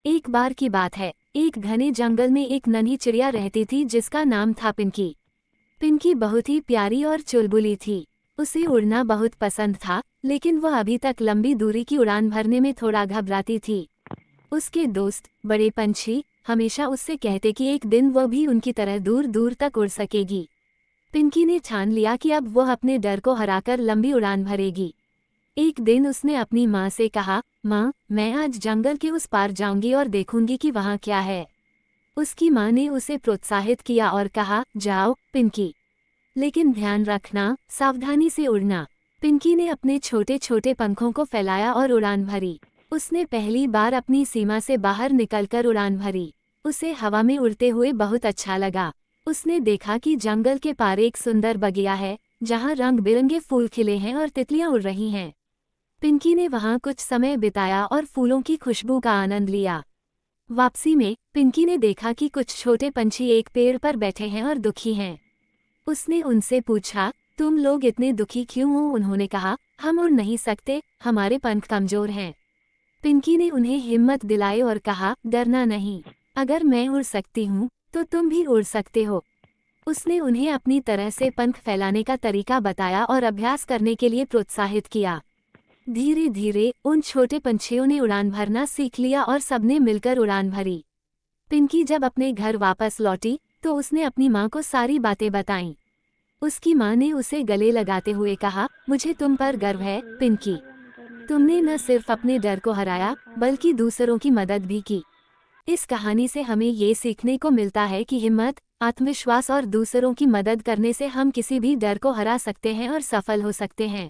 एक बार की बात है, एक घने जंगल में एक नन्ही चिड़िया रहती थी जिसका नाम था पिंकी। पिंकी बहुत ही प्यारी और चुलबुली थी। उसे उड़ना बहुत पसंद था, लेकिन वह अभी तक लंबी दूरी की उड़ान भरने में थोड़ा घबराती थी। उसके दोस्त बड़े पंछी हमेशा उससे कहते कि एक दिन वह भी उनकी तरह दूर दूर तक उड़ सकेगी। पिंकी ने ठान लिया कि अब वह अपने डर को हराकर लंबी उड़ान भरेगी। एक दिन उसने अपनी माँ से कहा, माँ, मैं आज जंगल के उस पार जाऊंगी और देखूंगी कि वहाँ क्या है। उसकी माँ ने उसे प्रोत्साहित किया और कहा, जाओ पिंकी, लेकिन ध्यान रखना, सावधानी से उड़ना। पिंकी ने अपने छोटे छोटे पंखों को फैलाया और उड़ान भरी। उसने पहली बार अपनी सीमा से बाहर निकलकर उड़ान भरी। उसे हवा में उड़ते हुए बहुत अच्छा लगा। उसने देखा कि जंगल के पार एक सुंदर बगिया है, जहाँ रंग बिरंगे फूल खिले हैं और तितलियां उड़ रही हैं। पिंकी ने वहां कुछ समय बिताया और फूलों की खुशबू का आनंद लिया। वापसी में पिंकी ने देखा कि कुछ छोटे पंछी एक पेड़ पर बैठे हैं और दुखी हैं। उसने उनसे पूछा, तुम लोग इतने दुखी क्यों हो? उन्होंने कहा, हम उड़ नहीं सकते, हमारे पंख कमजोर हैं। पिंकी ने उन्हें हिम्मत दिलाई और कहा, डरना नहीं, अगर मैं उड़ सकती हूँ तो तुम भी उड़ सकते हो। उसने उन्हें अपनी तरह से पंख फैलाने का तरीका बताया और अभ्यास करने के लिए प्रोत्साहित किया। धीरे धीरे उन छोटे पंछियों ने उड़ान भरना सीख लिया और सबने मिलकर उड़ान भरी। पिंकी जब अपने घर वापस लौटी तो उसने अपनी माँ को सारी बातें बताईं। उसकी माँ ने उसे गले लगाते हुए कहा, मुझे तुम पर गर्व है पिंकी। तुमने न सिर्फ अपने डर को हराया, बल्कि दूसरों की मदद भी की। इस कहानी से हमें ये सीखने को मिलता है कि हिम्मत, आत्मविश्वास और दूसरों की मदद करने से हम किसी भी डर को हरा सकते हैं और सफल हो सकते हैं।